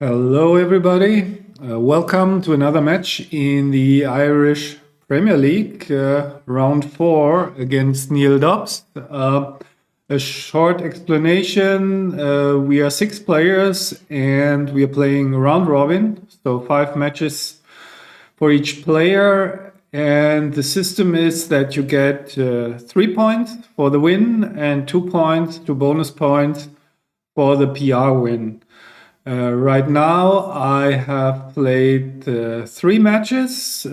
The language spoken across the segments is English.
Hello, everybody. Welcome to another match in the Irish Premier League, round 4 against Neil Dobbs. A short explanation. We are 6 players and we are playing round robin, so 5 matches for each player. And the system is that you get 3 points for the win and 2 points, 2 bonus points for the PR win. Right now, I have played 3 matches,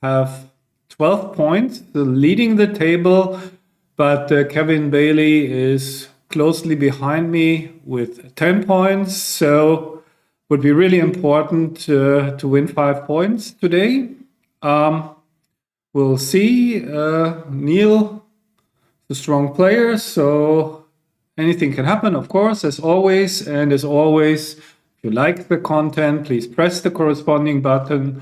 have 12 points, leading the table, but Kevin Bailey is closely behind me with 10 points, so would be really important to win 5 points today. We'll see. Neil, a strong player, so anything can happen, of course, as always. And as always, if you like the content, please press the corresponding button.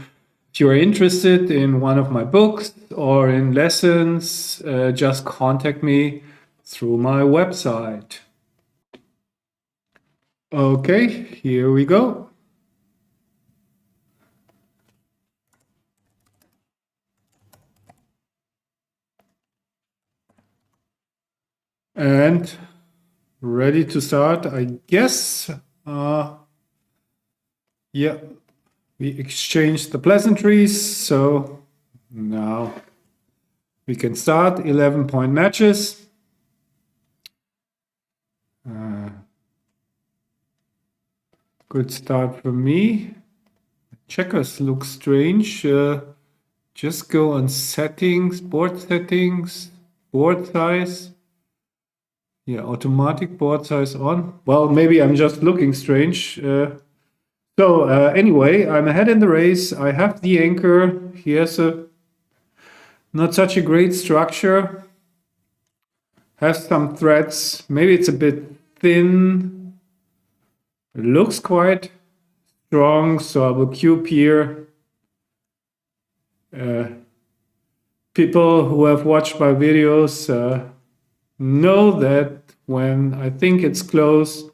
If you are interested in one of my books or in lessons, just contact me through my website. Okay, here we go. And ready to start, I guess. Yeah, we exchanged the pleasantries, so now we can start 11-point matches. Good start for me. Checkers look strange. Just go on settings, board size. Yeah, automatic board size on. Well, maybe I'm just looking strange. Anyway, I'm ahead in the race. I have the anchor. He has not such a great structure. Has some threads. Maybe it's a bit thin. It looks quite strong, so I will cube here. People who have watched my videos know that when I think it's close,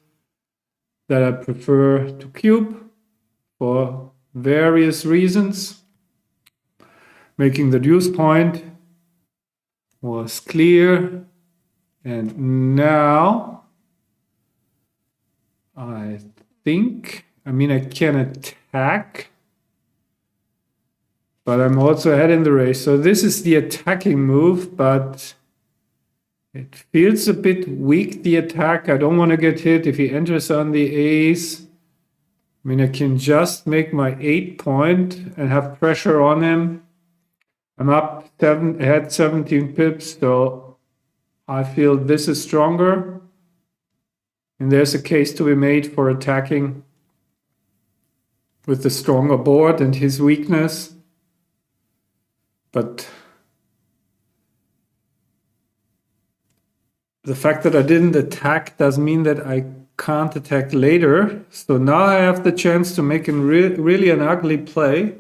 that I prefer to cube for various reasons. Making the deuce point was clear, and now I can attack, but I'm also ahead in the race. So this is the attacking move, but it feels a bit weak, the attack. I don't want to get hit if he enters on the ace. I can just make my 8 point and have pressure on him. I'm up ahead 17 pips, so I feel this is stronger. And there's a case to be made for attacking with the stronger board and his weakness. But the fact that I didn't attack doesn't mean that I can't attack later. So now I have the chance to make really an ugly play,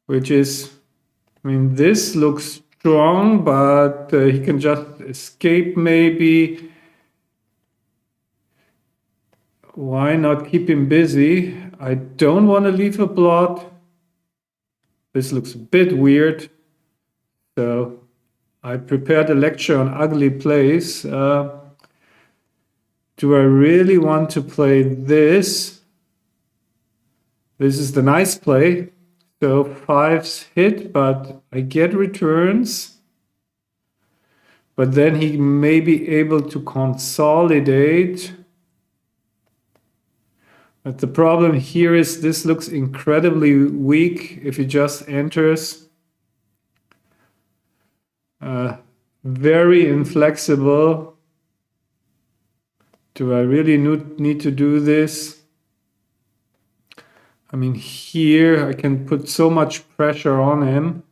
which is, this looks strong, but he can just escape maybe. Why not keep him busy? I don't want to leave a blot. This looks a bit weird. So I prepared a lecture on ugly plays. Do I really want to play this? This is the nice play. So 5's hit, but I get returns. But then he may be able to consolidate. But the problem here is this looks incredibly weak if he just enters. Very inflexible. Do I really need to do this? Here I can put so much pressure on him.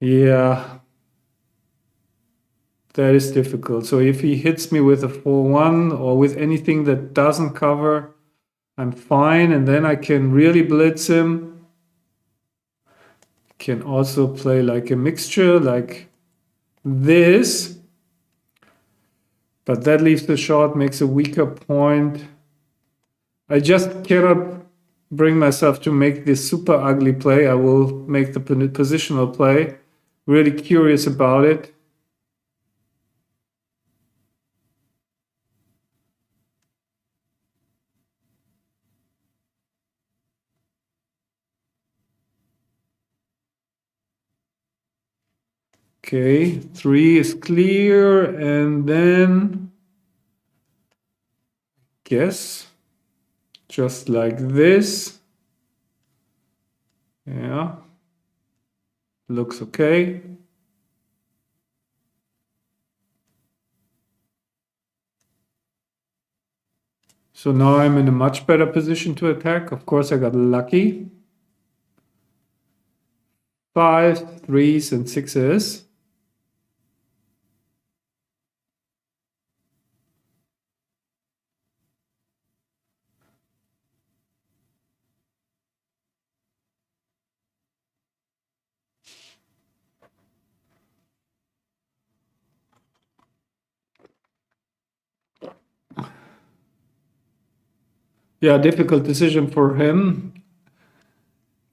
Yeah, that is difficult. So if he hits me with a 4-1 or with anything that doesn't cover, I'm fine, and then I can really blitz him. Can also play like a mixture like this, but that leaves the short, makes a weaker point. I just cannot bring myself to make this super ugly play. I will make the positional play. Really curious about it. Okay, 3 is clear, and then guess just like this. Yeah, looks okay. So now I'm in a much better position to attack. Of course, I got lucky. 5, 3s, and 6s. Yeah, difficult decision for him.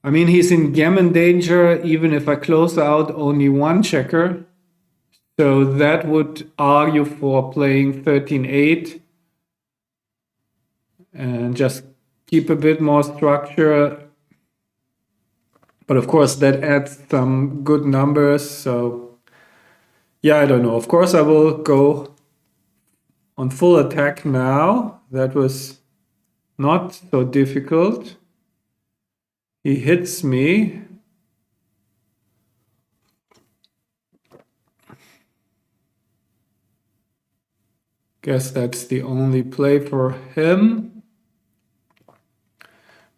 I mean, he's in gammon danger even if I close out only one checker. So that would argue for playing 13-8 and just keep a bit more structure. But of course, that adds some good numbers. So yeah, I don't know. Of course, I will go on full attack now. That was not so difficult. He hits me. Guess that's the only play for him.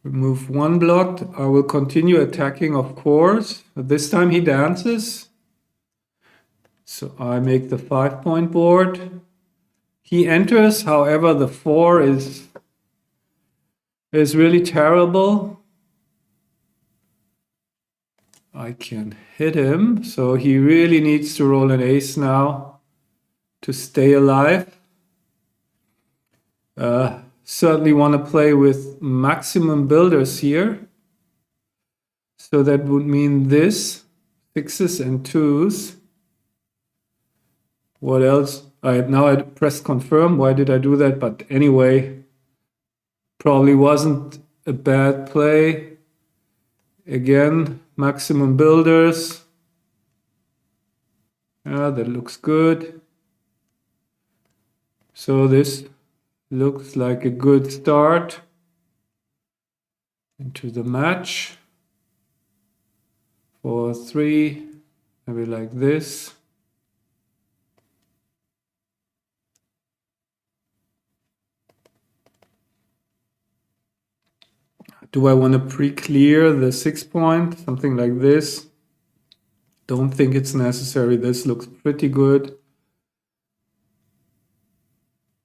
Remove one block. I will continue attacking, of course. But this time he dances. So I make the 5-point board. He enters, however, the 4 is really terrible. I can hit him, so he really needs to roll an ace now to stay alive. Certainly want to play with maximum builders here. So that would mean this, 6s and 2s. What else? Now I press confirm. Why did I do that? But anyway, probably wasn't a bad play. Again, maximum builders. Yeah, that looks good. So this looks like a good start into the match. 4-3, maybe like this. Do I want to pre-clear the 6-point? Something like this. Don't think it's necessary. This looks pretty good.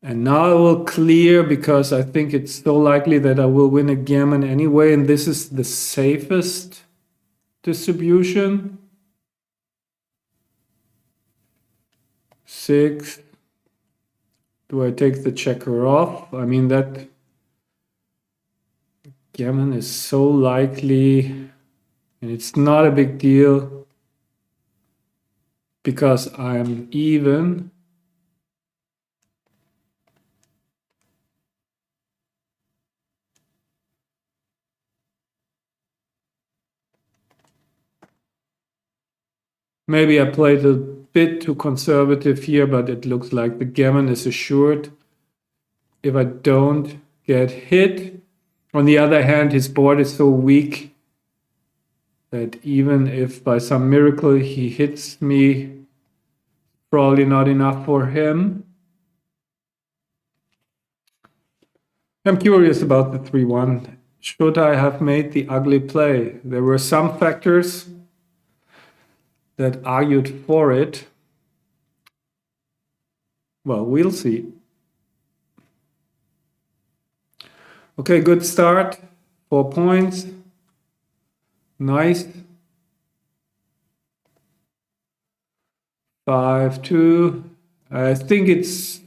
And now I will clear because I think it's so likely that I will win a gammon anyway. And this is the safest distribution. 6. Do I take the checker off? I mean, that gammon is so likely, and it's not a big deal because I'm even. Maybe I played a bit too conservative here, but it looks like the gammon is assured if I don't get hit. On the other hand, his board is so weak that even if by some miracle he hits me, probably not enough for him. I'm curious about the 3-1. Should I have made the ugly play? There were some factors that argued for it. Well, we'll see. Okay, good start. 4 points. Nice. 5-2. I think it's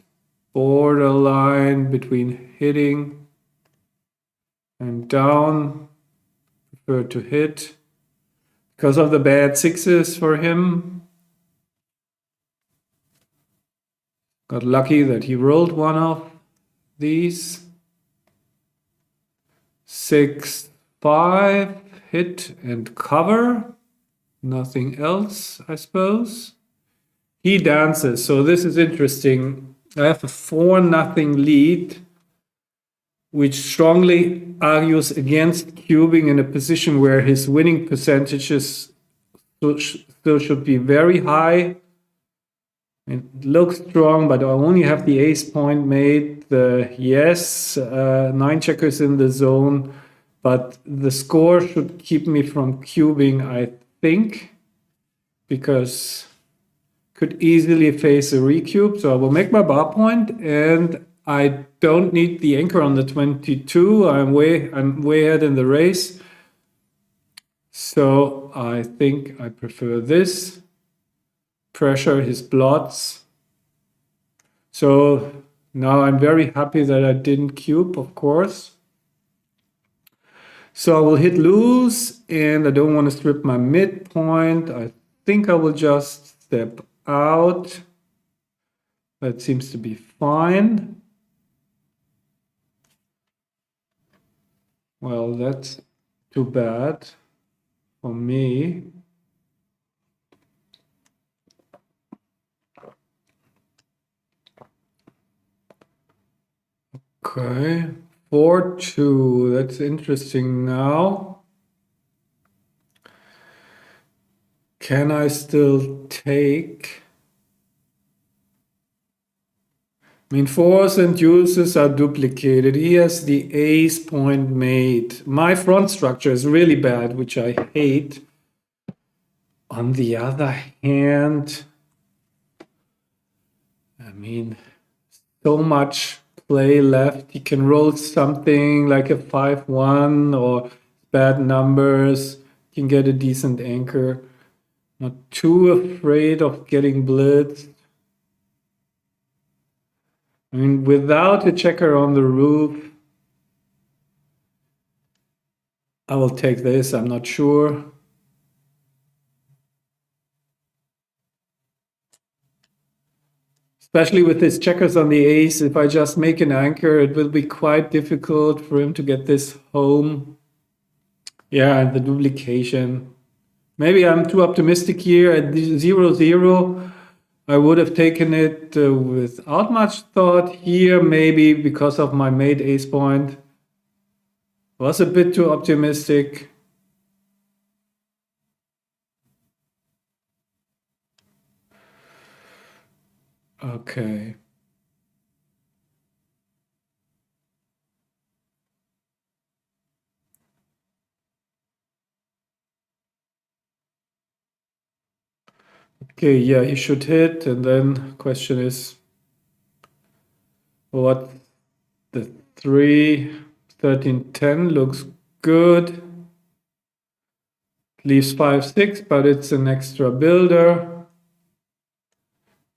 borderline between hitting and down, prefer to hit because of the bad sixes for him. Got lucky that he rolled one of these. 6, 5, hit and cover. Nothing else, I suppose. He dances, so this is interesting. I have a 4-0 lead, which strongly argues against cubing in a position where his winning percentages still should be very high. It looks strong, but I only have the ace point made. Yes, 9 checkers in the zone, but the score should keep me from cubing, I think, because could easily face a recube. So I will make my bar point, and I don't need the anchor on the 22. I'm way ahead in the race. So I think I prefer this. Pressure his blots. So now I'm very happy that I didn't cube, of course. So I will hit lose, and I don't want to strip my midpoint. I think I will just step out. That seems to be fine. Well, that's too bad for me. Okay, 4-2. That's interesting now. Can I still take? I mean, fours and deuces are duplicated. He has the ace point made. My front structure is really bad, which I hate. On the other hand, I mean, so much play left. He can roll something like a 5-1 or bad numbers. He can get a decent anchor. Not too afraid of getting blitzed. I mean, without a checker on the roof, I will take this. I'm not sure. Especially with his checkers on the ace, if I just make an anchor, it will be quite difficult for him to get this home. Yeah, and the duplication. Maybe I'm too optimistic here at 0-0. I would have taken it without much thought. Here, maybe because of my made ace point, was a bit too optimistic. Okay. Okay, yeah, he should hit, and then question is what the 3, 13, 10 looks good. Leaves 5, 6, but it's an extra builder.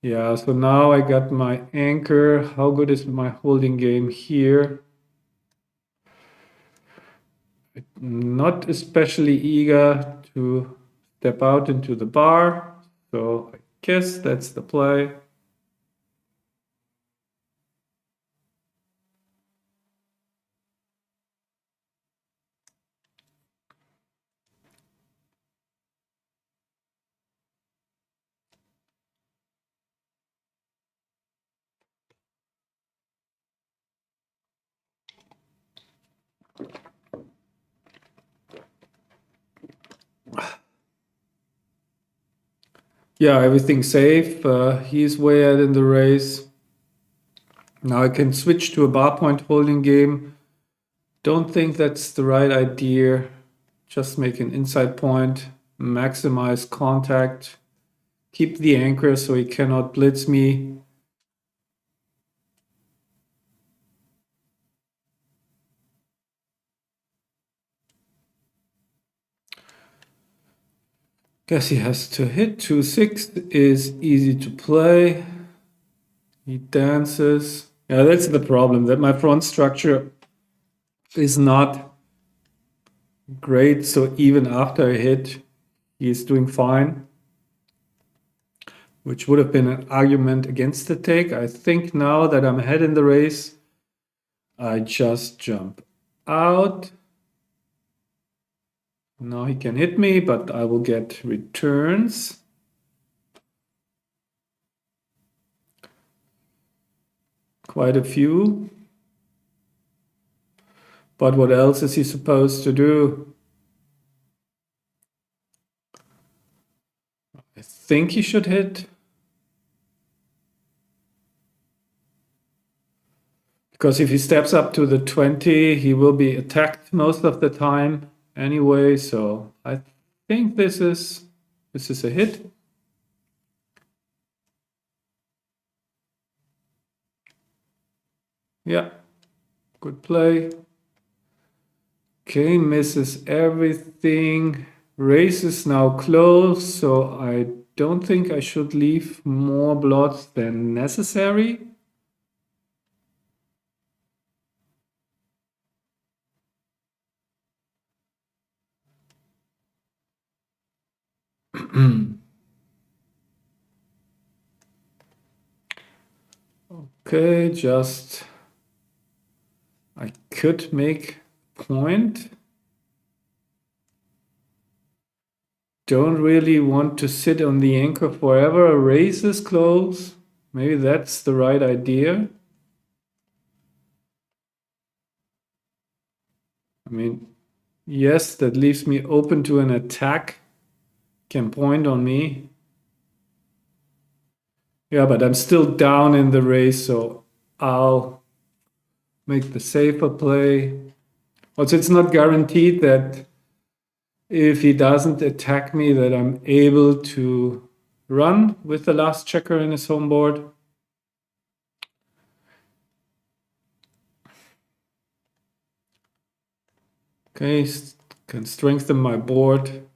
Yeah, so now I got my anchor. How good is my holding game here? Not especially eager to step out into the bar, so I guess that's the play. Yeah, everything's safe. He's way ahead in the race. Now I can switch to a bar point holding game. Don't think that's the right idea. Just make an inside point, maximize contact, keep the anchor so he cannot blitz me. Guess he has to hit. 2-6 is easy to play. He dances. Yeah, that's the problem, that my front structure is not great. So even after a hit, he is doing fine, which would have been an argument against the take. I think now that I'm ahead in the race, I just jump out. Now he can hit me, but I will get returns. Quite a few. But what else is he supposed to do? I think he should hit. Because if he steps up to the 20, he will be attacked most of the time anyway. So I think this is a hit. Yeah, good play. Okay, misses everything. Race is now close, so I don't think I should leave more blots than necessary. Okay, just I could make point. Don't really want to sit on the anchor forever. Race is close. Maybe that's the right idea. I mean, yes, that leaves me open to an attack. Can point on me. Yeah, but I'm still down in the race, so I'll make the safer play. Also, it's not guaranteed that if he doesn't attack me, that I'm able to run with the last checker in his home board. Okay, can strengthen my board.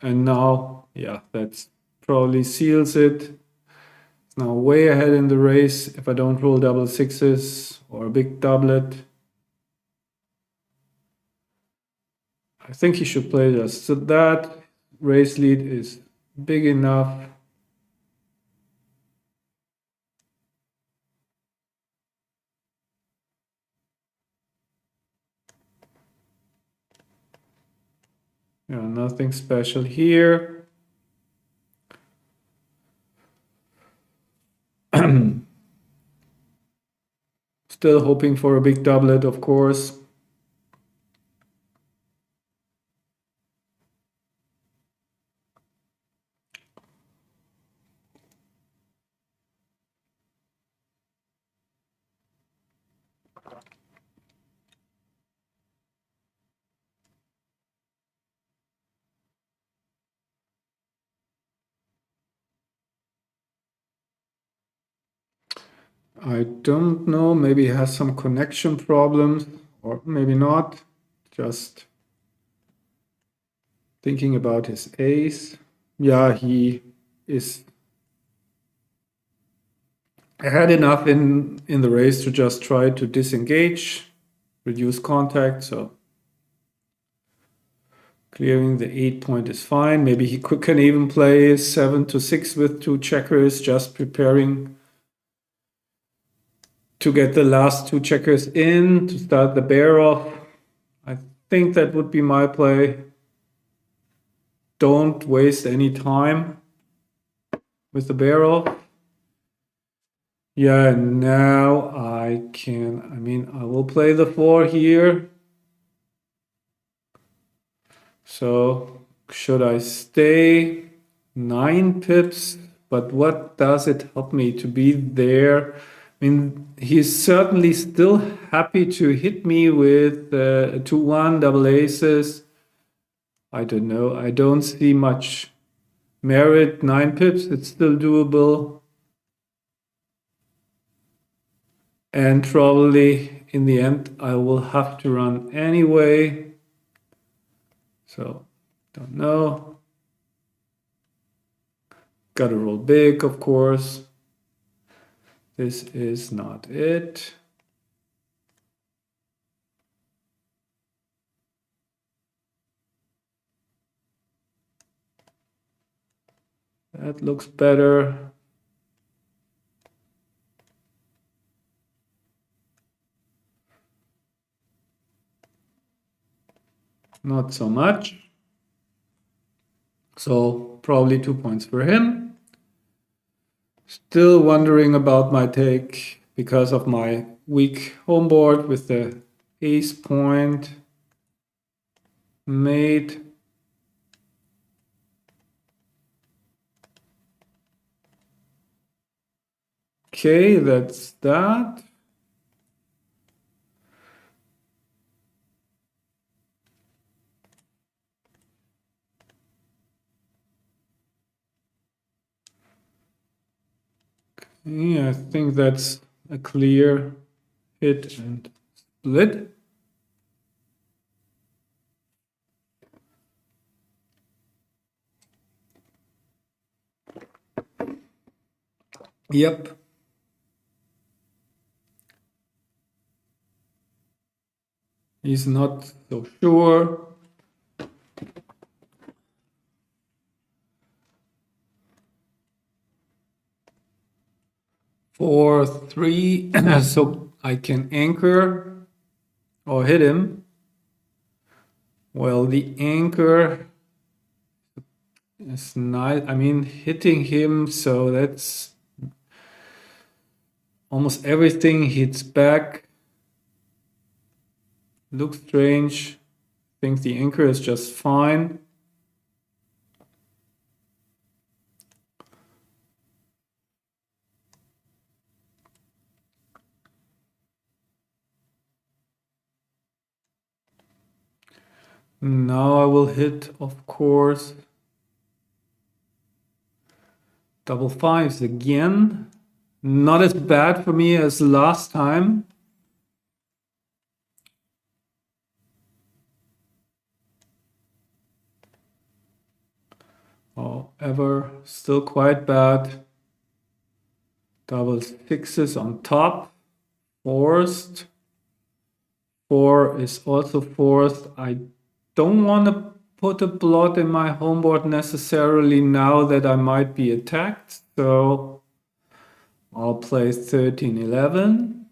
And now, yeah, that probably seals it. It's now way ahead in the race if I don't roll double sixes or a big doublet. I think he should play just so that race lead is big enough. Yeah, nothing special here. Still hoping for a big doublet, of course. I don't know, maybe he has some connection problems, or maybe not. Just thinking about his ace. Yeah, he is ahead enough in the race to just try to disengage, reduce contact, so clearing the 8 point is fine. Maybe he can even play 7 to 6 with 2 checkers, just preparing to get the last 2 checkers in to start the bear off. I think that would be my play. Don't waste any time with the bear off. Yeah, now I will play the 4 here. So should I stay 9 pips? But what does it help me to be there? I mean, he's certainly still happy to hit me with 2-1 double aces. I don't know. I don't see much merit. 9 pips, it's still doable. And probably in the end, I will have to run anyway. So, don't know. Gotta roll big, of course. This is not it. That looks better. Not so much. So probably 2 points for him. Still wondering about my take because of my weak home board with the ace point mate. Okay, that's that. Yeah, I think that's a clear hit and split. Yep. He's not so sure. 4, 3, so I can anchor or hit him. Well, the anchor is nice. I mean, hitting him, so that's almost everything hits back. Looks strange. I think the anchor is just fine. Now I will hit, of course, double fives again. Not as bad for me as last time. However, still quite bad. Double sixes on top. Forced. 4 is also forced. I don't want to put a blot in my homeboard necessarily now that I might be attacked. So I'll play 13, 11.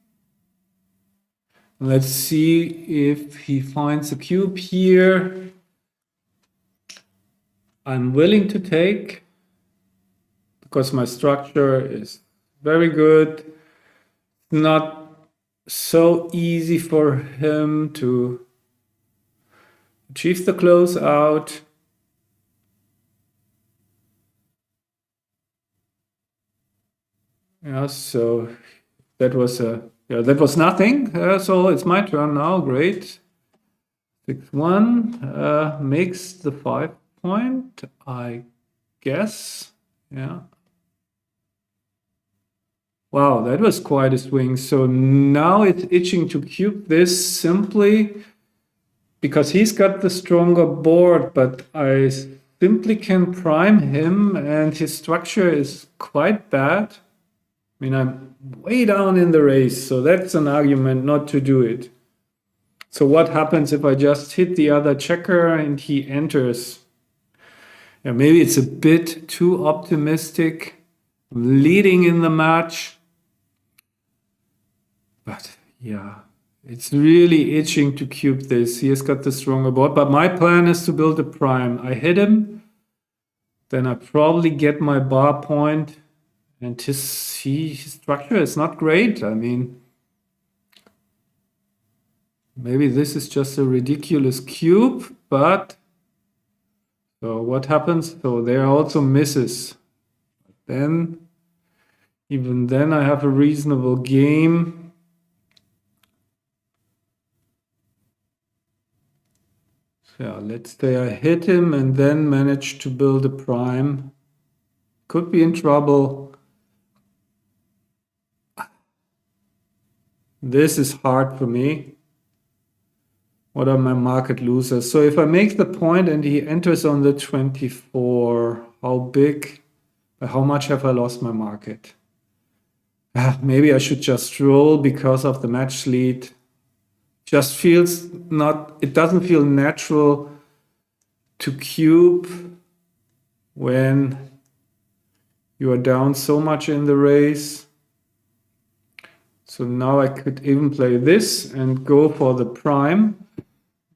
Let's see if he finds a cube here. I'm willing to take because my structure is very good. Not so easy for him to achieve the closeout. Yeah, so that was nothing. So it's my turn now. Great. 6-1 makes the 5 point, I guess. Yeah. Wow, that was quite a swing. So now it's itching to cube this simply because he's got the stronger board, but I simply can prime him and his structure is quite bad. I mean, I'm way down in the race, so that's an argument not to do it. So what happens if I just hit the other checker and he enters? Yeah, maybe it's a bit too optimistic. I'm leading in the match. But yeah, it's really itching to cube this. He has got the stronger board, but my plan is to build a prime. I hit him, then I probably get my bar point, and his structure is not great. I mean, maybe this is just a ridiculous cube, but so what happens? So there are also misses. Then, even then, I have a reasonable game. So yeah, let's say I hit him and then manage to build a prime. Could be in trouble. This is hard for me. What are my market losers? So if I make the point and he enters on the 24, how big, by how much have I lost my market? Maybe I should just roll because of the match lead. Just feels not, it doesn't feel natural to cube when You are down so much in the race. So now I could even play this and go for the prime.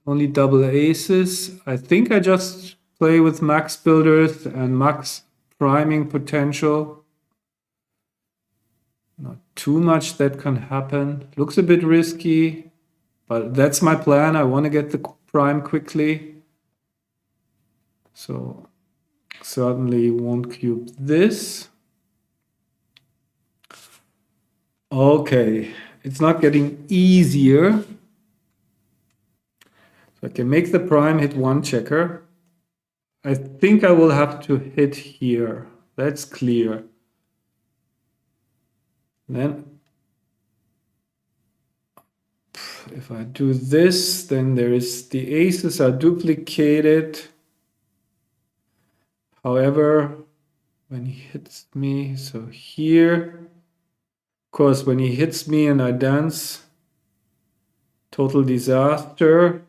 Only double aces. I think I just play with max builders and max priming potential. Not too much that can happen. Looks a bit risky, but that's my plan. I want to get the prime quickly. So certainly won't cube this. Okay, it's not getting easier. So I can make the prime hit one checker. I think I will have to hit here. That's clear. Then if I do this, then there is the aces are duplicated. However, when he hits me, so here, of course, when he hits me and I dance, total disaster.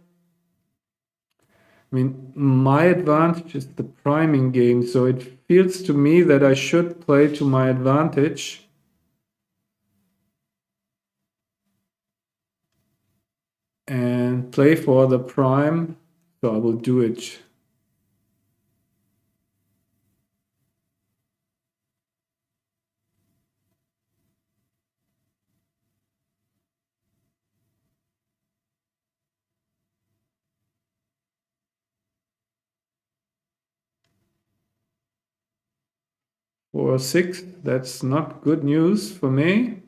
I mean, my advantage is the priming game, so it feels to me that I should play to my advantage. And play for the prime, so I will do it. For 6, that's not good news for me.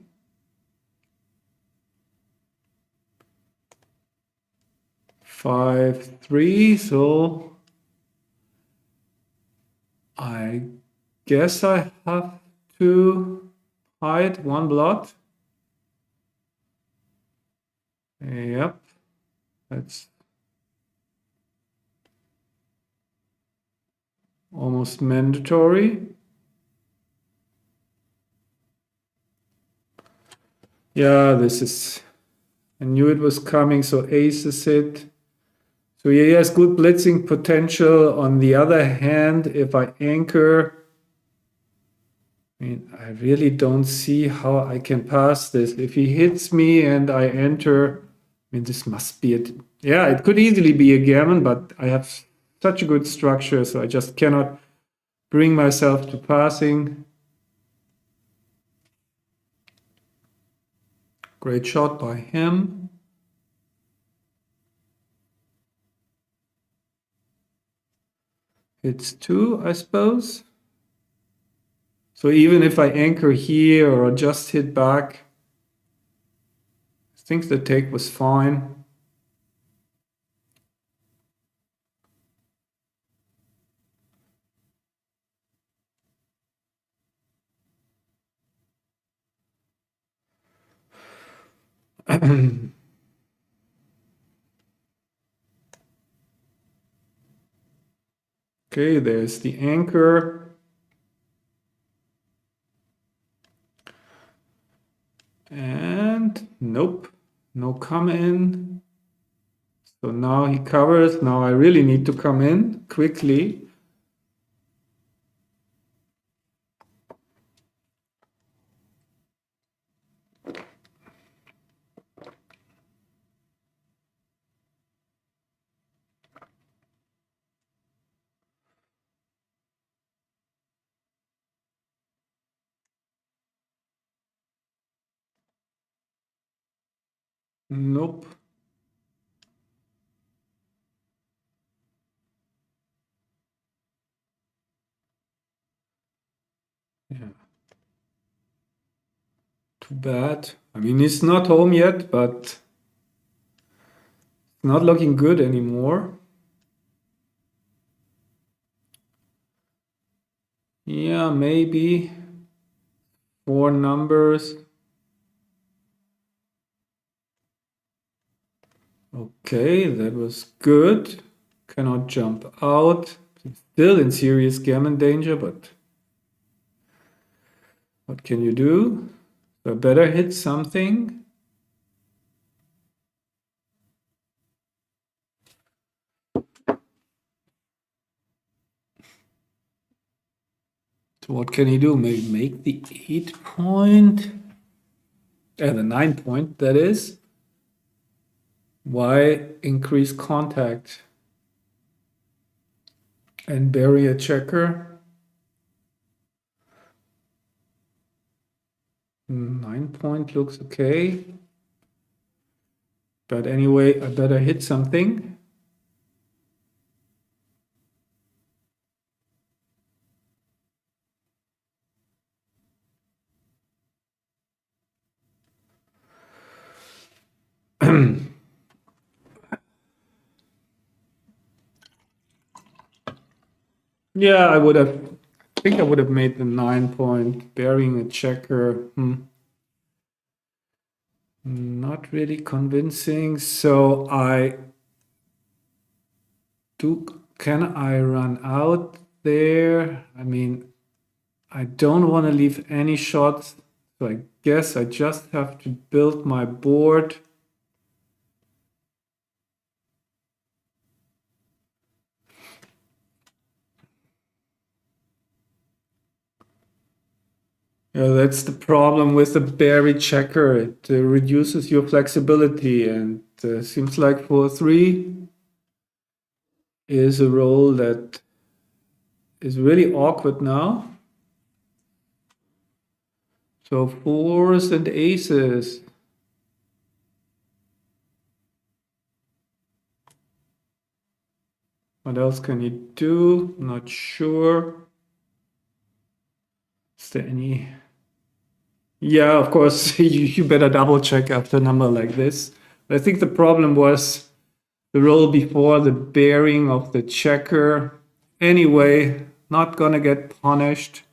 5, 3, so I guess I have to hide one blot. Yep, that's almost mandatory. Yeah, this is, I knew it was coming, so ace is it. So he has good blitzing potential. On the other hand, if I anchor, I mean, I really don't see how I can pass this. If he hits me and I enter, I mean, this must be it. Yeah, it could easily be a gammon, but I have such a good structure, so I just cannot bring myself to passing. Great shot by him. It's 2, I suppose. So even if I anchor here or just hit back, I think the take was fine. Okay, there's the anchor. And nope, no come in. So now he covers. Now I really need to come in quickly. Nope. Yeah. Too bad. I mean, he's not home yet, but it's not looking good anymore. Yeah, maybe 4 numbers. Okay, that was good. Cannot jump out. Still in serious gammon danger, but what can you do? So I better hit something. So what can he do? Maybe make the 8 point? The 9 point, that is. Why increase contact and bury a checker? 9 point looks okay. But anyway, I better hit something. Yeah, I think I would have made the 9 point, burying a checker. Not really convincing. So can I run out there? I mean, I don't want to leave any shots. So I guess I just have to build my board. Yeah, that's the problem with the berry checker. It reduces your flexibility, and seems like 4-3 is a role that is really awkward now. So fours and aces. What else can you do? Not sure. Is there any? Yeah, of course, you better double check after a number like this. But I think the problem was the roll before the bearing of the checker. Anyway, not gonna get punished.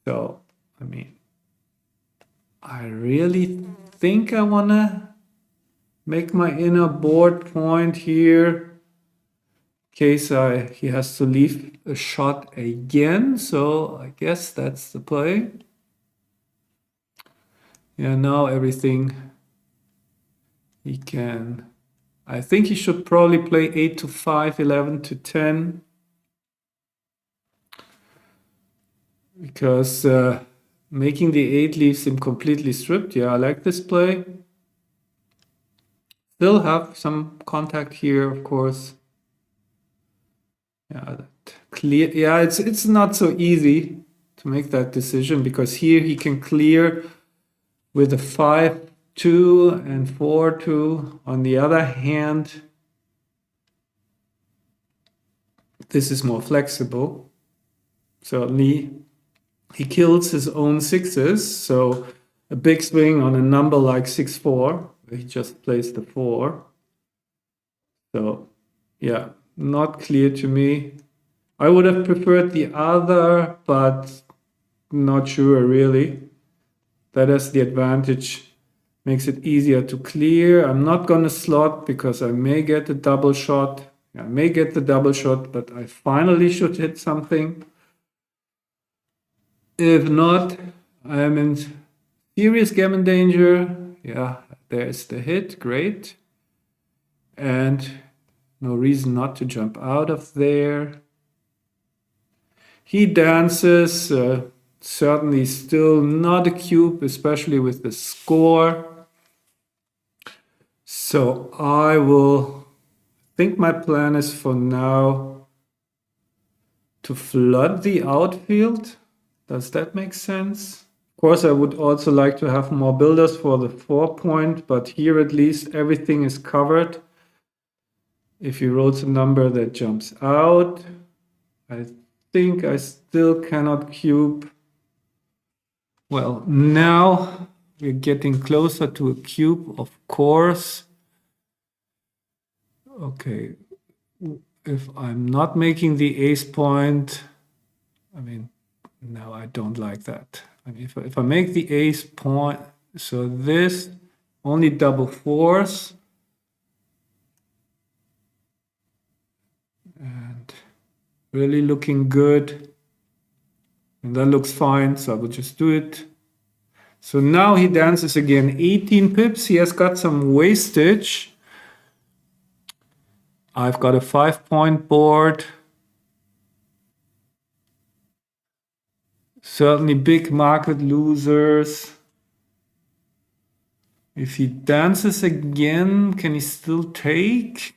So, I mean, I really think I wanna make my inner board point here. In case he has to leave a shot again, so I guess that's the play. Yeah, now everything he can. I think he should probably play 8-5, 11-10. Because making the 8 leaves him completely stripped. Yeah, I like this play. Still have some contact here, of course. Yeah, that clear. Yeah, it's not so easy to make that decision, because here he can clear with a 5-2 and 4-2. On the other hand, this is more flexible. Certainly, he kills his own sixes. So a big swing on a number like 6-4, he just plays the 4. So yeah, not clear to me. I would have preferred the other, but not sure really. That has the advantage, makes it easier to clear. I'm not going to slot because I may get a double shot. I may get the double shot, but I finally should hit something. If not, I am in serious gammon danger. Yeah, there's the hit, great. And no reason not to jump out of there. He dances, certainly still not a cube, especially with the score. So I think my plan is for now to flood the outfield. Does that make sense? Of course, I would also like to have more builders for the 4 point, but here at least everything is covered. If he rolls a number that jumps out, I think I still cannot cube. Well, now we're getting closer to a cube, of course. Okay, if I'm not making the ace point, I mean, no, I don't like that. I mean, if I make the ace point, so this only double fours. And really looking good. And that looks fine, so I will just do it. So now he dances again, 18 pips. He has got some wastage. I've got a 5 point board. certainly big market losers. If he dances again, can he still take?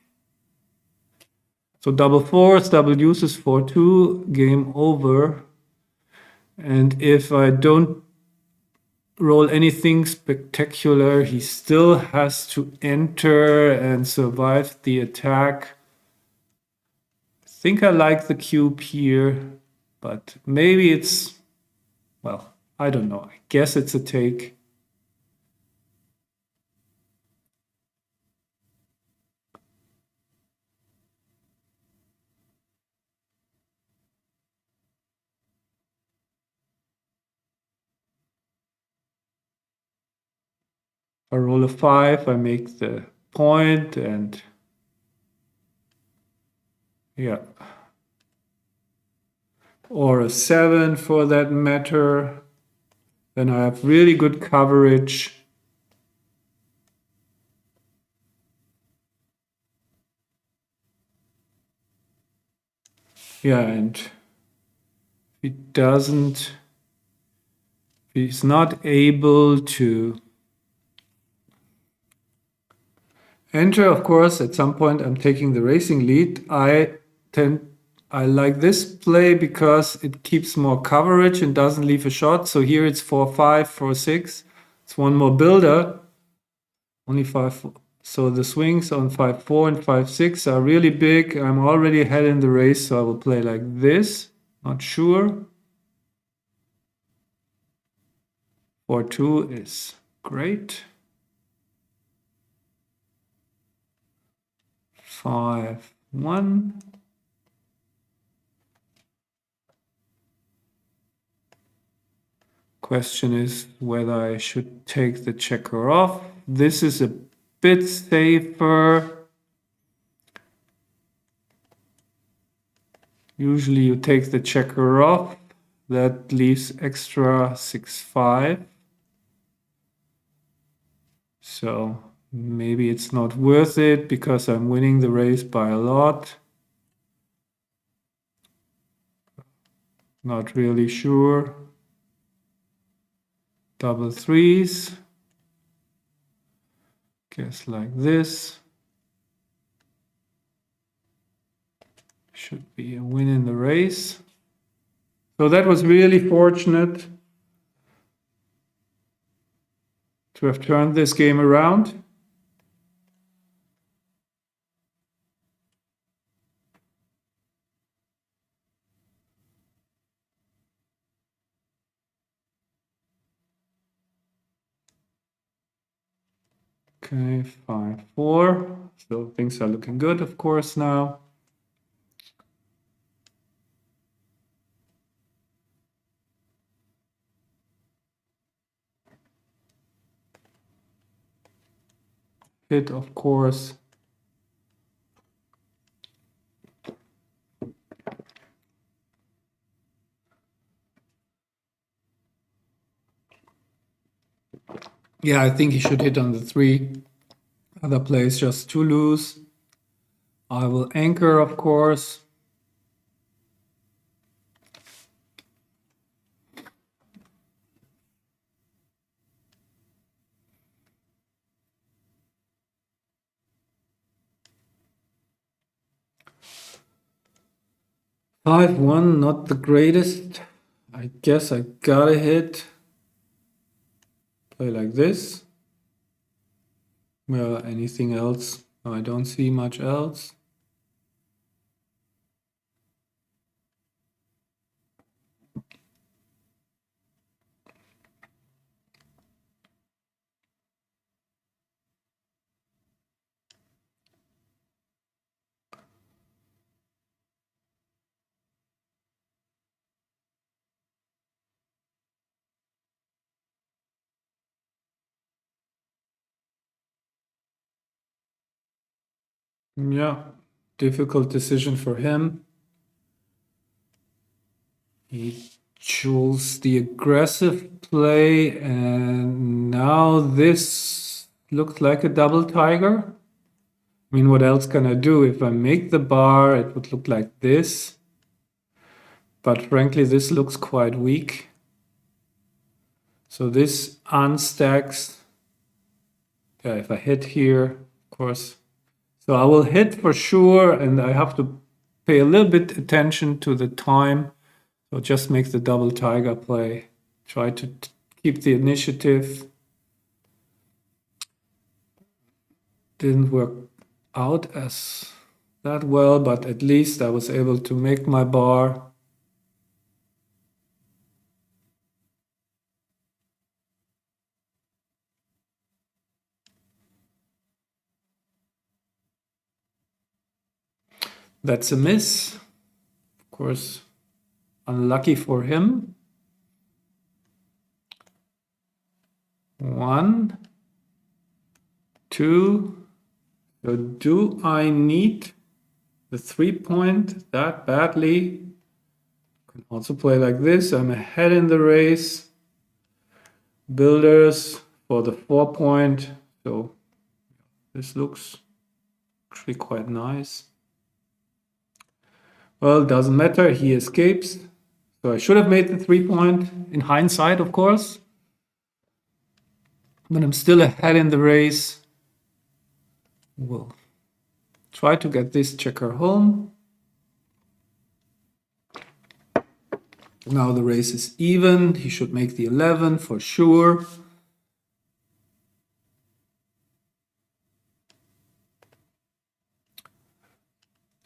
So double fours, double deuces, 4-2, game over. And if I don't roll anything spectacular, he still has to enter and survive the attack. I think I like the cube here, but maybe it's, well, I don't know. I guess it's a take. I roll a 5, I make the point, and yeah. Or a 7 for that matter. Then I have really good coverage. Yeah, and he doesn't, he's not able to enter. Of course, at some point I'm taking the racing lead. I like this play because it keeps more coverage and doesn't leave a shot. So here it's 4-5, 4-6. It's one more builder. Only 5. So the swings on 5-4 and 5-6 are really big. I'm already ahead in the race, so I will play like this. Not sure. 4-2 is great. 5-1. Question is whether I should take the checker off. This is a bit safer. Usually you take the checker off. That leaves extra 6-5. So maybe it's not worth it because I'm winning the race by a lot. Not really sure. Double threes. Guess like this. Should be a win in the race. So that was really fortunate to have turned this game around. Okay, 5-4. So things are looking good, of course, now. Hit, of course. Yeah, I think he should hit on the 3. Other plays just too loose. I will anchor, of course. Five one, not the greatest. I guess I gotta hit. Play like this. Well, anything else? No, I don't see much else. Yeah, difficult decision for him. He chose the aggressive play, and now this looks like a double tiger. I mean, what else can I do? If I make the bar, it would look like this. But frankly, this looks quite weak. So this unstacks. Yeah, if I hit here, of course. So I will hit for sure, and I have to pay a little bit attention to the time. So just make the double tiger play. Try to keep the initiative. Didn't work out as that well, but at least I was able to make my bar. That's a miss. Of course, unlucky for him. 1, 2. So do I need the 3-point that badly? Can also play like this. I'm ahead in the race. Builders for the 4-point. So this looks actually quite nice. Well, doesn't matter. He escapes. So I should have made the 3-point in hindsight, of course. But I'm still ahead in the race. We'll try to get this checker home. Now the race is even. He should make the 11 for sure.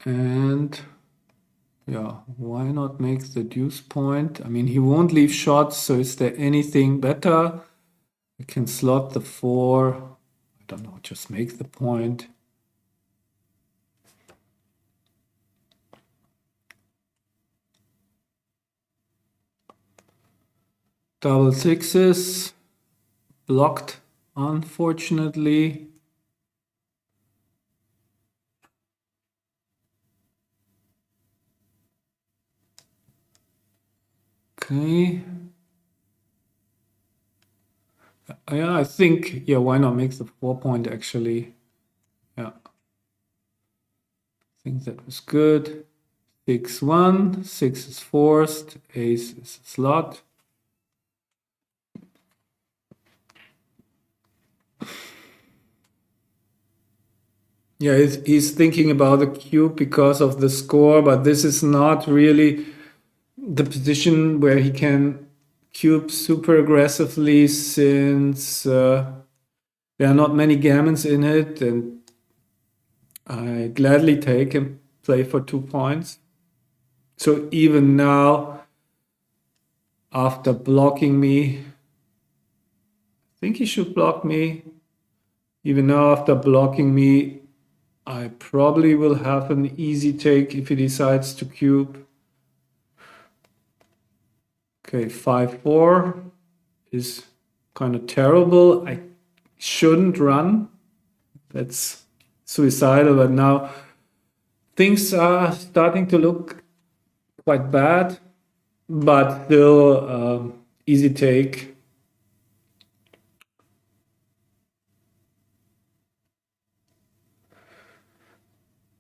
And yeah, why not make the deuce point? I mean, he won't leave shots, so is there anything better? I can slot the 4. I don't know, just make the point. Double sixes, blocked, unfortunately. Okay. Yeah, I think, yeah, why not make the 4-point actually? Yeah. I think that was good. 6-1, 6 is forced, ace is a slot. Yeah, he's thinking about the cube because of the score, but this is not really the position where he can cube super aggressively, since there are not many gammons in it, and I gladly take and play for 2 points. So even now, after blocking me, I think he should block me. Even now, after blocking me, I probably will have an easy take if he decides to cube. Okay, 5-4 is kind of terrible. I shouldn't run. That's suicidal, but now things are starting to look quite bad, but still easy take.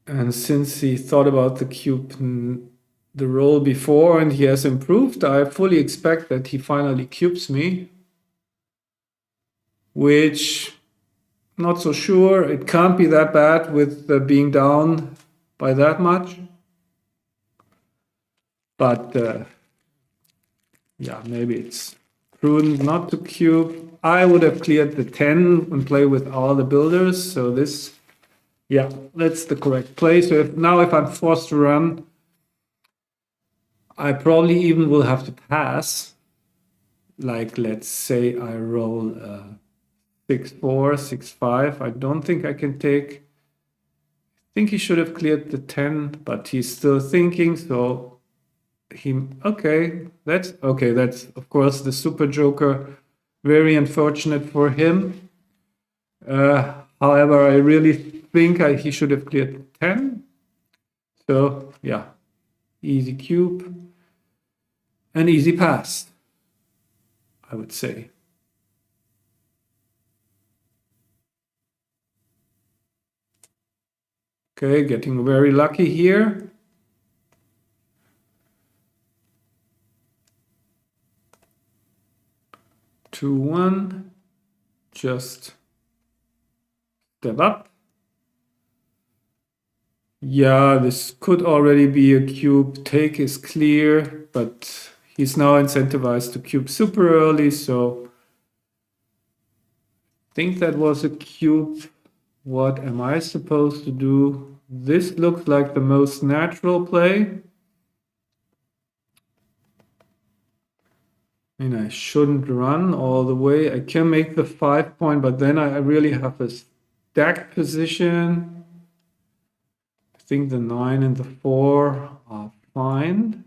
And since he thought about the cube the roll before and he has improved, I fully expect that he finally cubes me, which not so sure. It can't be that bad with being down by that much. But yeah, maybe it's prudent not to cube. I would have cleared the 10 and play with all the builders. So this, yeah, that's the correct play. So if I'm forced to run, I probably even will have to pass. Like, let's say I roll 6-4, 6-5. I don't think I can take. I think he should have cleared the 10, but he's still thinking. So that's of course the super joker. Very unfortunate for him. However, I really think he should have cleared 10. So yeah, easy cube. An easy pass, I would say. Okay, getting very lucky here. 2-1. Just step up. Yeah, this could already be a cube. Take is clear, but he's now incentivized to cube super early, so I think that was a cube. What am I supposed to do? This looks like the most natural play. I mean, I shouldn't run all the way. I can make the 5 point, but then I really have a stacked position. I think the 9 and the 4 are fine.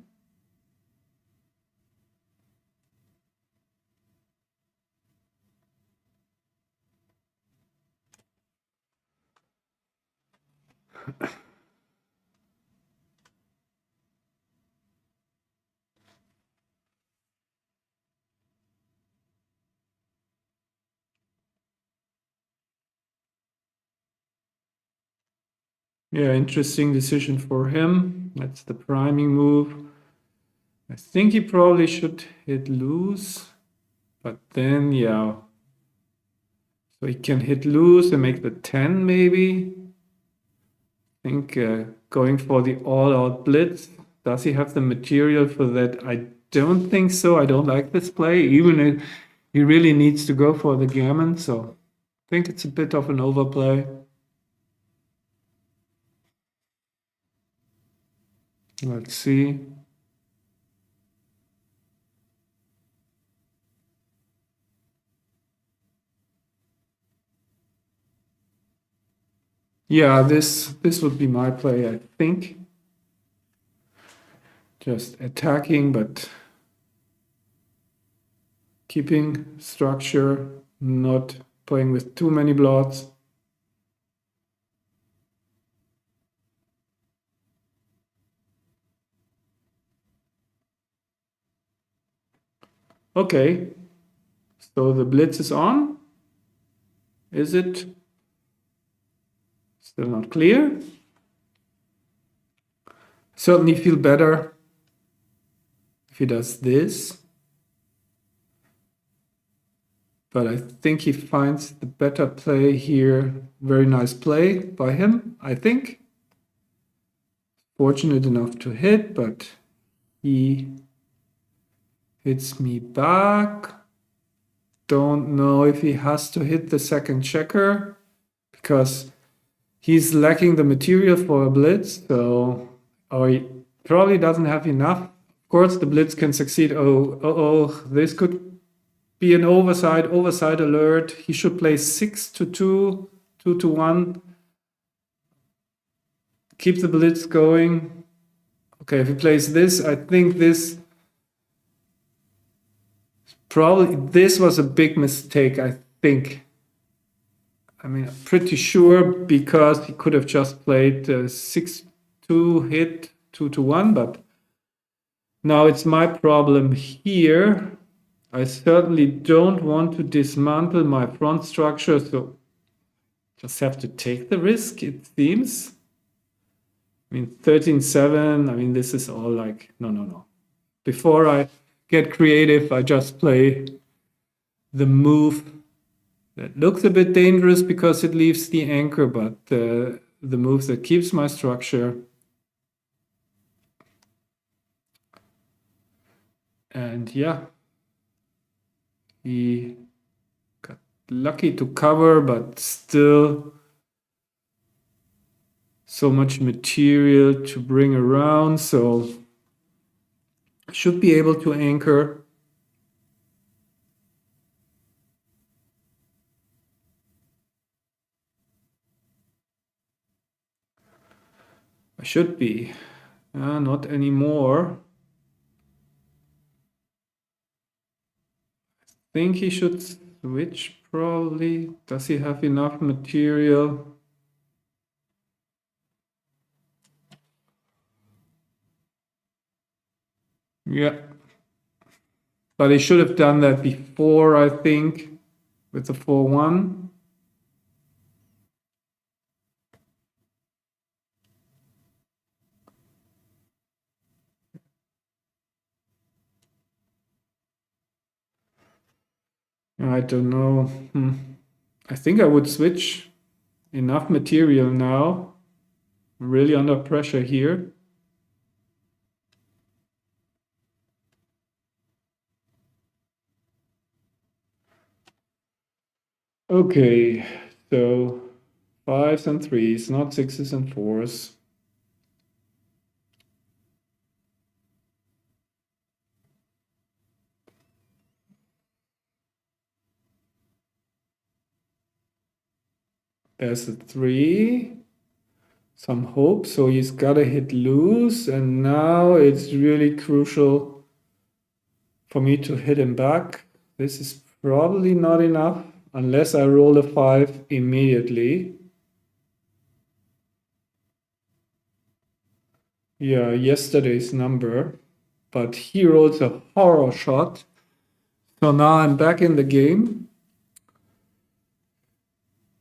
Yeah, interesting decision for him. That's the priming move. I think he probably should hit loose, but then, yeah. So he can hit loose and make the 10 maybe. I think going for the all-out blitz. Does he have the material for that? I don't think so. I don't like this play, even if he really needs to go for the gammon. So I think it's a bit of an overplay. Let's see. Yeah, this would be my play, I think. Just attacking, but keeping structure, not playing with too many blots. Okay, so the blitz is on. Is it still not clear? Certainly feel better if he does this. But I think he finds the better play here. Very nice play by him, I think. Fortunate enough to hit, but he hits me back. Don't know if he has to hit the second checker because he's lacking the material for a blitz, so or he probably doesn't have enough. Of course, the blitz can succeed. Oh, this could be an overside alert. He should play 6-2, 2-1. Keep the blitz going. Okay, if he plays this, I think this was a big mistake, I think. I mean, I'm pretty sure because he could have just played 6-2 hit 2-1, but now it's my problem here. I certainly don't want to dismantle my front structure, so just have to take the risk, it seems. I mean, 13-7, I mean, this is all like, no. Before I get creative, I just play the move that looks a bit dangerous because it leaves the anchor, but the move that keeps my structure. And yeah, he got lucky to cover, but still so much material to bring around, so should be able to anchor. I should be. Not anymore. I think he should switch probably. Does he have enough material? Yeah. But he should have done that before, I think, with the 4-1. I don't know. I think I would switch. Enough material now. I'm really under pressure here. Okay, so fives and threes, not sixes and fours. There's a three. Some hope. So he's got to hit loose. And now it's really crucial for me to hit him back. This is probably not enough unless I roll a five immediately. Yeah, yesterday's number. But he rolls a horror shot. So now I'm back in the game.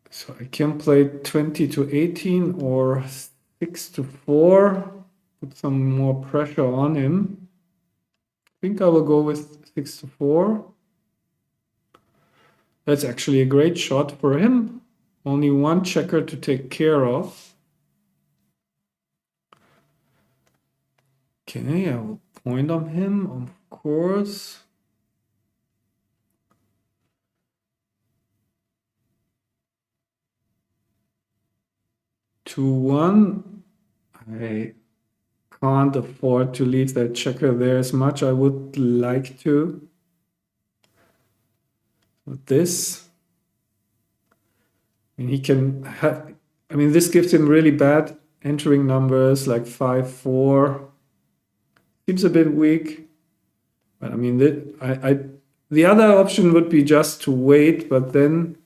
So I can play 20 to 18 or 6 to 4. Put some more pressure on him. I think I will go with 6 to 4. That's actually a great shot for him. Only one checker to take care of. Okay, I will point on him, of course. Two, one. I can't afford to leave that checker there as much. I would like to. With this, I mean, he can have. I mean, this gives him really bad entering numbers like 5, 4. Seems a bit weak. But I mean, the other option would be just to wait, but then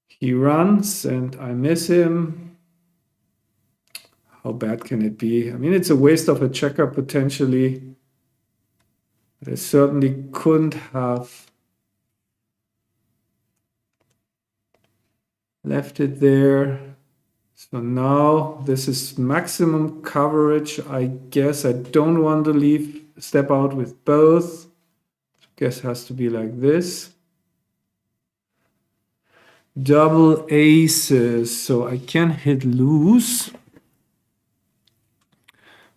he runs and I miss him. How bad can it be? I mean, it's a waste of a checker potentially. But I certainly couldn't have left it there. So now this is maximum coverage. I guess I don't want to step out with both. I guess it has to be like this. Double aces, so I can hit loose,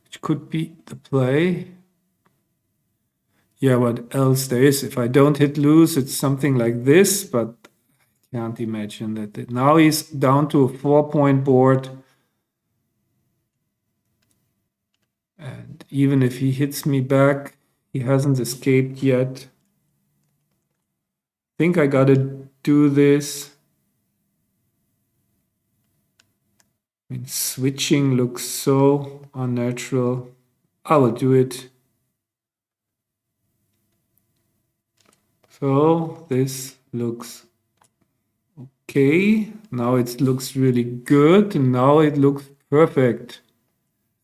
which could be the play. Yeah, what else there is? If I don't hit loose, it's something like this, but I can't imagine that. Now he's down to a 4-point board. And even if he hits me back, he hasn't escaped yet. I think I gotta do this. I mean, switching looks so unnatural. I will do it. So this looks okay. Now it looks really good. And now it looks perfect.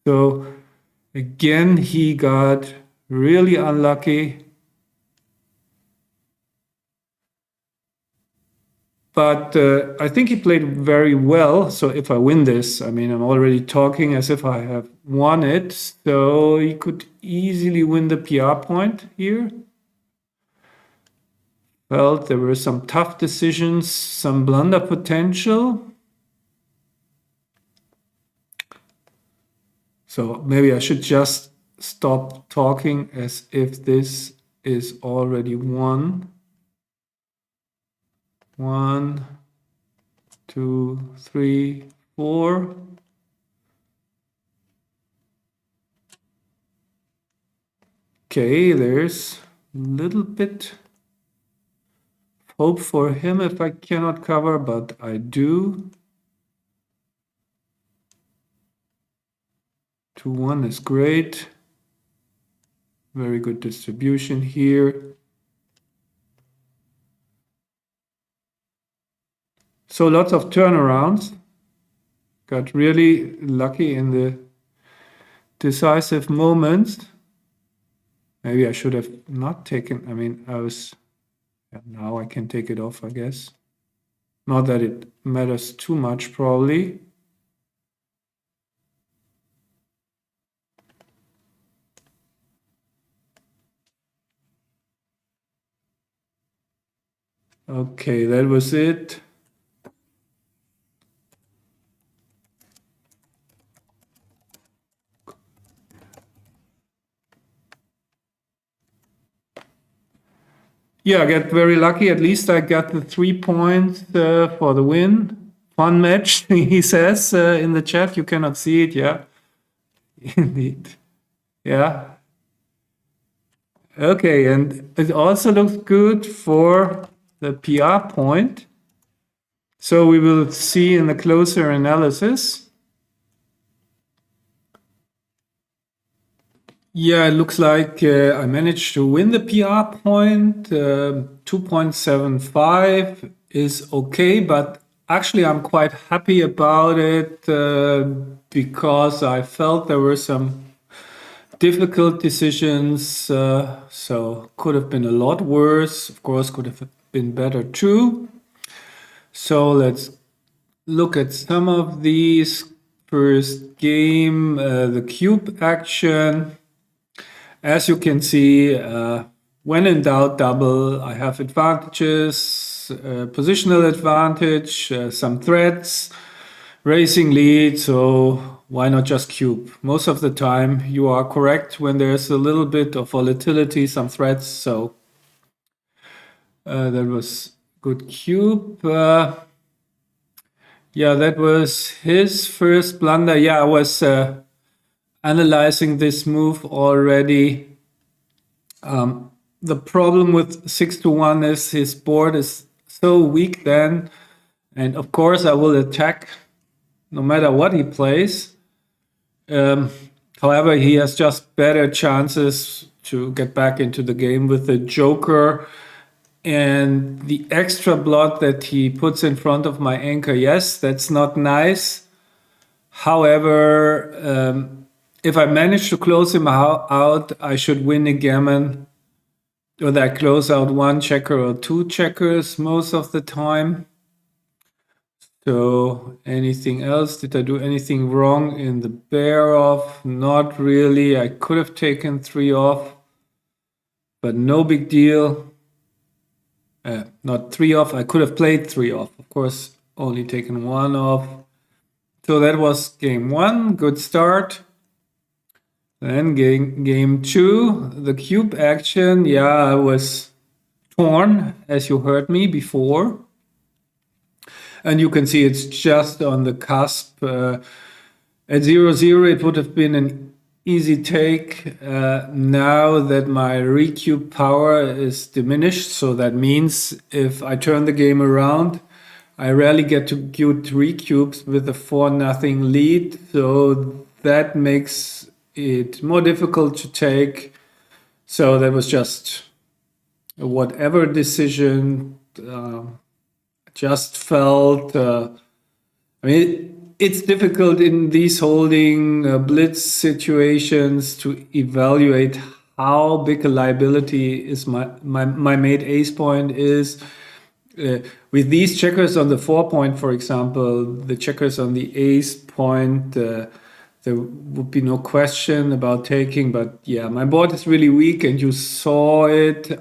So again, he got really unlucky. But I think he played very well. So if I win this, I mean, I'm already talking as if I have won it. So he could easily win the PR point here. Well, there were some tough decisions, some blunder potential. So maybe I should just stop talking as if this is already won. 1, 2, 3, 4. Okay, there's a little bit hope for him if I cannot cover, but I do. 2-1 is great. Very good distribution here. So lots of turnarounds. Got really lucky in the decisive moments. Maybe I should have not taken, I mean, now I can take it off, I guess. Not that it matters too much, probably. Okay, that was it. Yeah, I got very lucky. At least I got the 3 points for the win. Fun match, he says in the chat. You cannot see it, yeah. Indeed. Yeah. Okay, and it also looks good for the PR point. So we will see in the closer analysis. Yeah, it looks like I managed to win the PR point. 2.75 is okay, but actually I'm quite happy about it because I felt there were some difficult decisions. So could have been a lot worse. Of course, could have been better too. So let's look at some of these. First game, the cube action. As you can see, when in doubt, double. I have advantages, positional advantage, some threats, racing lead, so why not just cube? Most of the time you are correct when there's a little bit of volatility, some threats, so that was good cube. Yeah, that was his first blunder. Yeah, I was analyzing this move already. The problem with 6-1 is his board is so weak then, and of course I will attack no matter what he plays. However, he has just better chances to get back into the game with the Joker and the extra blood that he puts in front of my anchor. Yes, that's not nice. However, if I manage to close him out, I should win a gammon. Or I close out one checker or two checkers most of the time. So anything else? Did I do anything wrong in the bear off? Not really. I could have taken 3 off, but no big deal. Not 3 off. I could have played 3 off. Of course, only taken 1 off. So that was game 1. Good start. Then game 2, the cube action. Yeah, I was torn, as you heard me before. And you can see it's just on the cusp. At 0-0, it would have been an easy take. Now that my recube power is diminished, so that means if I turn the game around, I rarely get to get 3 cubes with a 4-0 lead. So that makes it more difficult to take. So that was just a whatever decision. Just felt, I mean, it's difficult in these holding blitz situations to evaluate how big a liability is my mate ace point is. With these checkers on the 4 point, for example, the checkers on the ace point, there would be no question about taking. But yeah, my board is really weak, and you saw it.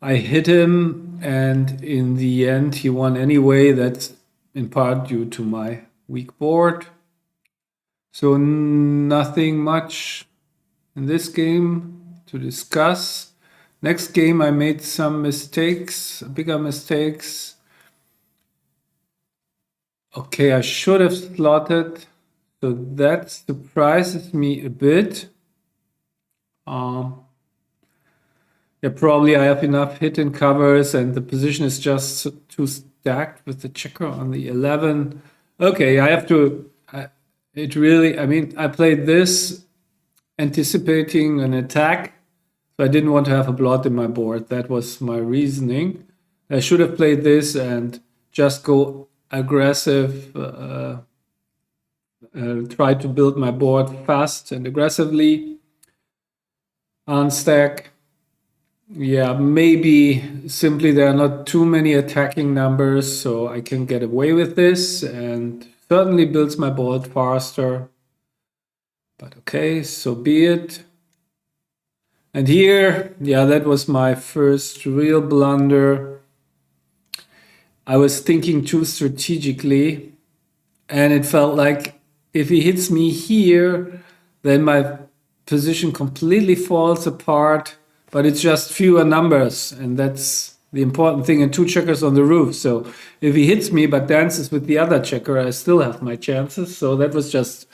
I hit him, and in the end, he won anyway. That's in part due to my weak board. So nothing much in this game to discuss. Next game, I made some mistakes, bigger mistakes. Okay, I should have slotted, so that surprises me a bit. Yeah, probably I have enough hidden covers and the position is just too stacked with the checker on the 11. Okay, I have to, I mean, I played this anticipating an attack, so I didn't want to have a blot in my board. That was my reasoning. I should have played this and just go aggressive, try to build my board fast and aggressively on stack. Yeah, maybe simply there are not too many attacking numbers, so I can get away with this and certainly builds my board faster. But okay, so be it. And here, yeah, that was my first real blunder. I was thinking too strategically, and it felt like if he hits me here, then my position completely falls apart, but it's just fewer numbers, and that's the important thing, and 2 checkers on the roof. So if he hits me but dances with the other checker, I still have my chances. So that was just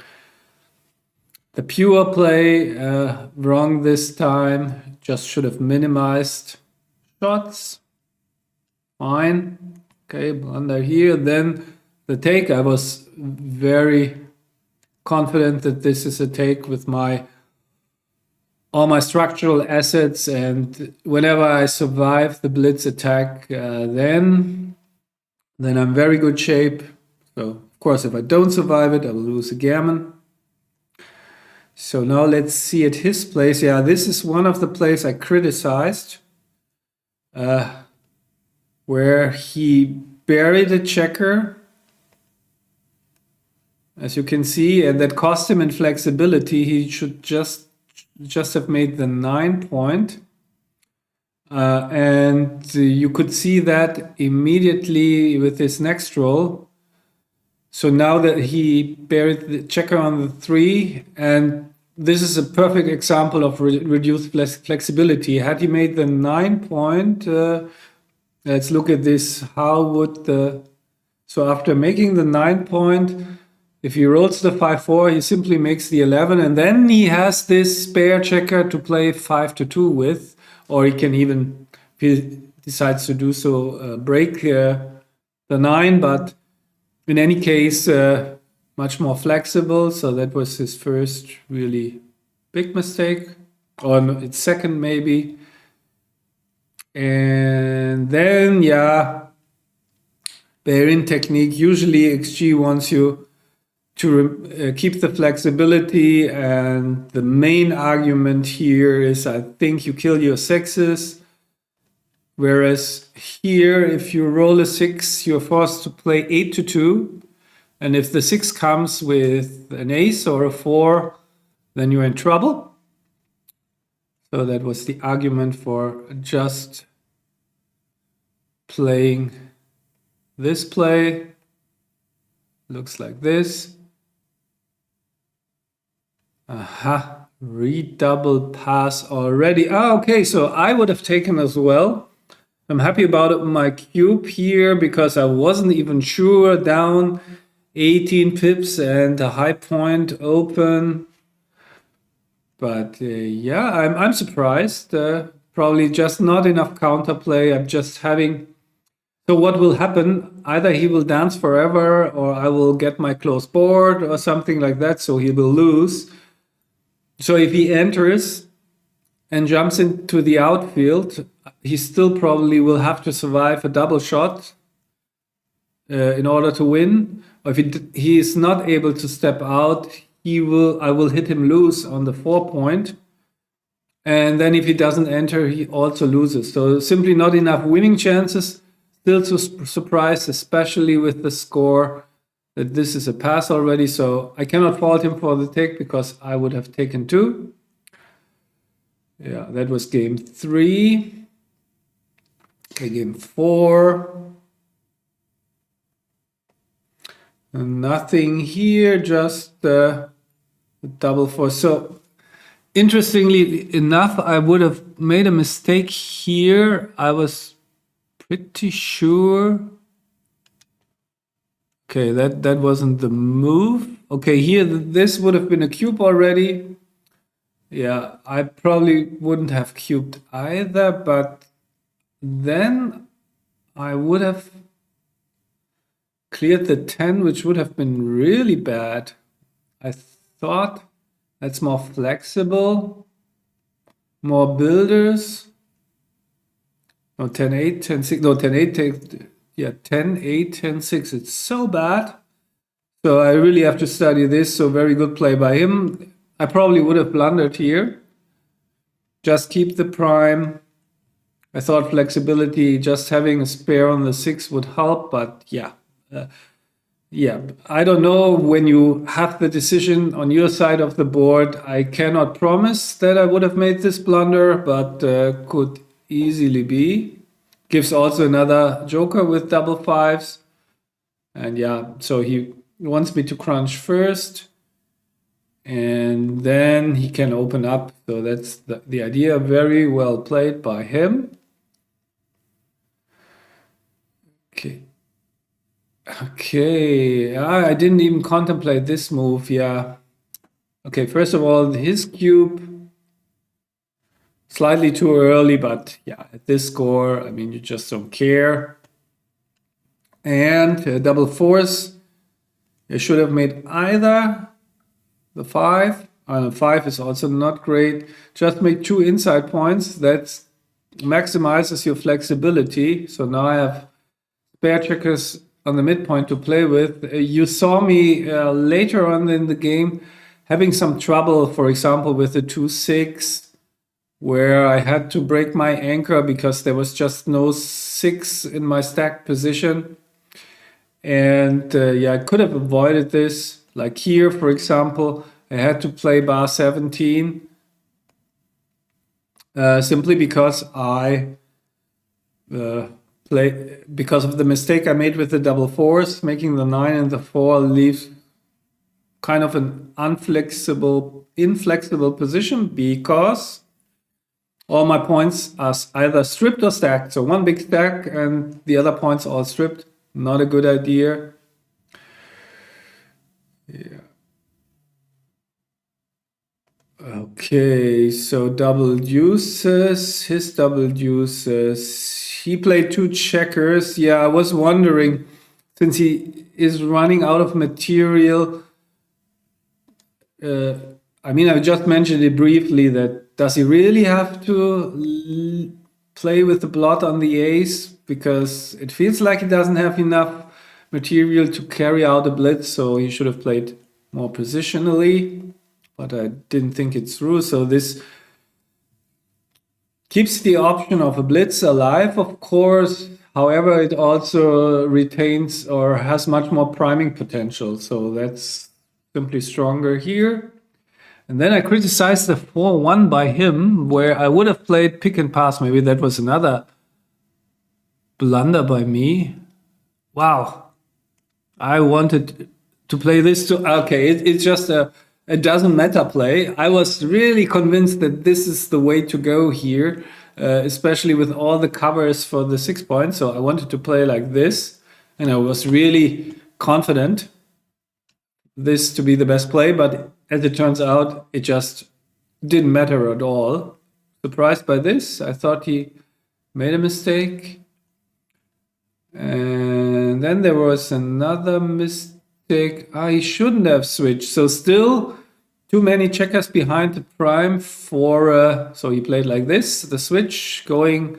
the pure play, wrong this time. Just should have minimized shots. Fine. Okay, blunder here. Then the take, I was very confident that this is a take with all my structural assets, and whenever I survive the blitz attack, then I'm very good shape. So of course, if I don't survive it, I will lose a gammon. So now let's see at his place. Yeah, this is one of the plays I criticized, where he buried a checker, as you can see, and that cost him in flexibility. He should just have made the 9 point. And you could see that immediately with his next roll. So now that he buried the checker on the 3, and this is a perfect example of reduced flexibility. Had he made the 9 point, let's look at this. How would so after making the 9 point, if he rolls the 5-4, he simply makes the 11, and then he has this spare checker to play 5-2 with, or he can even, if he decides to do so, break the 9, but in any case, much more flexible. So that was his first really big mistake, or its second maybe. And then, yeah, bearing technique. Usually XG wants you to keep the flexibility, and the main argument here is I think you kill your 6s, whereas here if you roll a 6 you're forced to play 8-2, and if the 6 comes with an ace or a 4, then you're in trouble. So that was the argument for just playing this play. Looks like this. Aha, redouble pass already. Okay, so I would have taken as well. I'm happy about my cube here because I wasn't even sure. Down 18 pips and a high point open. But yeah, I'm surprised. Probably just not enough counterplay. I'm just having. So what will happen? Either he will dance forever, or I will get my close board or something like that. So he will lose. So if he enters and jumps into the outfield, he still probably will have to survive a double shot in order to win. Or if he is not able to step out, I will hit him loose on the 4 point. And then if he doesn't enter, he also loses. So simply not enough winning chances. Still surprised, especially with the score, that this is a pass already. So I cannot fault him for the take because I would have taken 2. Yeah, that was game 3. Okay, game 4. And nothing here, just double 4. So interestingly enough, I would have made a mistake here. I was pretty sure. Okay, that wasn't the move. Okay, here this would have been a cube already. Yeah, I probably wouldn't have cubed either, but then I would have cleared the 10, which would have been really bad. I thought that's more flexible, more builders. No, 10-8, 10-6. No, 10-8, yeah, 10-8, 10-6. It's so bad. So I really have to study this. So very good play by him. I probably would have blundered here. Just keep the prime. I thought flexibility, just having a spare on the 6 would help, but yeah. Yeah, I don't know when you have the decision on your side of the board. I cannot promise that I would have made this blunder, but could easily be. gives also another joker with double fives. And yeah, so he wants me to crunch first, and then he can open up. So that's the idea. Very well played by him. Okay. Okay, I didn't even contemplate this move. Yeah. Okay, first of all, his cube, slightly too early, but yeah, at this score, I mean, you just don't care. And double fours, you should have made either the 5. The 5 is also not great. Just make 2 inside points. That maximizes your flexibility. So now I have spare checkers on the midpoint to play with. You saw me later on in the game having some trouble, for example, with the 2-6, where I had to break my anchor because there was just no 6 in my stacked position. And yeah, I could have avoided this. Like here, for example, I had to play bar 17 simply because I because of the mistake I made with the double fours, making the 9 and the 4 leaves kind of an inflexible position because all my points are either stripped or stacked. So one big stack and the other points all stripped. Not a good idea. Yeah. Okay, so double deuces, his double deuces. He played 2 checkers. Yeah, I was wondering, since he is running out of material, I mean, I just mentioned it briefly that does he really have to play with the blot on the ace? Because it feels like he doesn't have enough material to carry out a blitz, so he should have played more positionally, but I didn't think it through. So this keeps the option of a blitz alive, of course. However, it also retains or has much more priming potential. So that's simply stronger here. And then I criticized the 4-1 by him, where I would have played pick and pass. Maybe that was another blunder by me. Wow. I wanted to play this too. Okay, it's just a doesn't matter play. I was really convinced that this is the way to go here, especially with all the covers for the 6 points. So I wanted to play like this, and I was really confident this to be the best play, but as it turns out, it just didn't matter at all. Surprised by this. I thought he made a mistake. And then there was another mistake. I shouldn't have switched. So still too many checkers behind the prime for, so he played like this, the switch going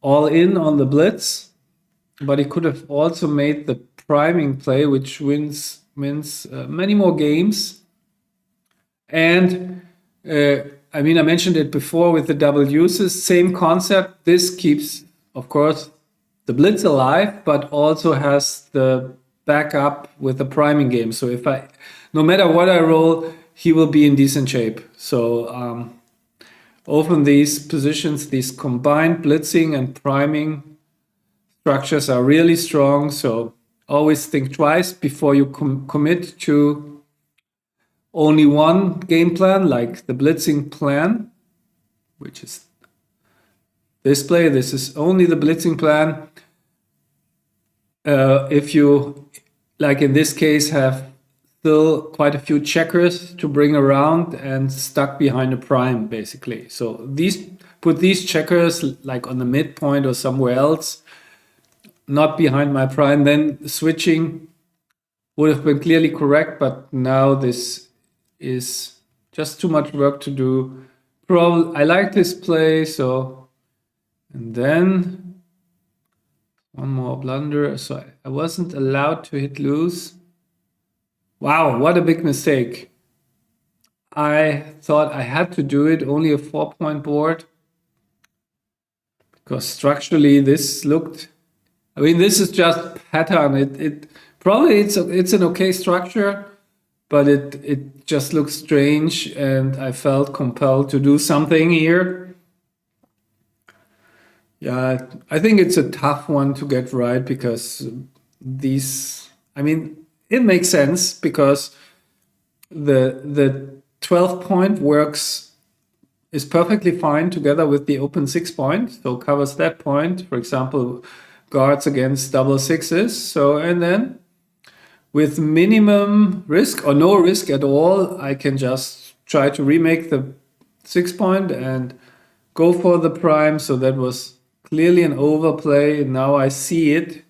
all in on the blitz, but he could have also made the priming play, which wins many more games. And I mean, I mentioned it before with the double uses, same concept. This keeps, of course, the blitz alive, but also has the backup with the priming game. So if no matter what I roll, he will be in decent shape. So often these positions, these combined blitzing and priming structures are really strong. So always think twice before you commit to only one game plan, like the blitzing plan, which is this play. This is only the blitzing plan. If you, like in this case, have still quite a few checkers to bring around and stuck behind a prime, basically. So put these checkers like on the midpoint or somewhere else, not behind my prime, then switching would have been clearly correct, but now this is just too much work to do. I like this play, so, and then one more blunder. So I wasn't allowed to hit loose. Wow, what a big mistake. I thought I had to do it, only a 4-point board. Because structurally this looked, I mean, this is just pattern. It probably it's an okay structure, but it just looks strange, and I felt compelled to do something here. Yeah, I think it's a tough one to get right because these, I mean, it makes sense because the 12 point works is perfectly fine together with the open 6 point, so covers that point. For example, guards against double sixes. So and then with minimum risk or no risk at all, I can just try to remake the 6 point and go for the prime. So that was clearly an overplay. Now I see it.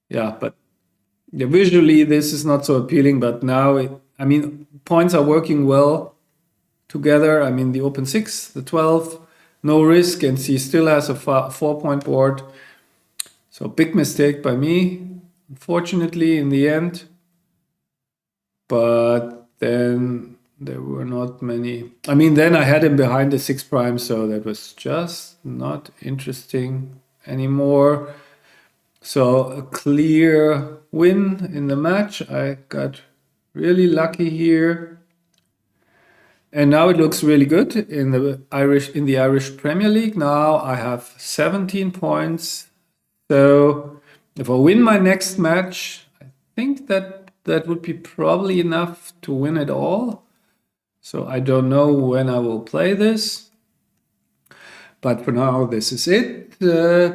Yeah, but yeah, visually this is not so appealing. But now, I mean, points are working well together. I mean, the open 6, the 12, no risk, and he still has a 4 point board. So big mistake by me, unfortunately, in the end. But then there were not many. I mean, then I had him behind the 6 prime, so that was just not interesting anymore. So a clear win in the match. I got really lucky here. And now it looks really good in the Irish Premier League. Now I have 17 points. So if I win my next match, I think that would be probably enough to win it all. So I don't know when I will play this. But for now, this is it.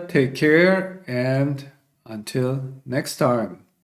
Take care and until next time.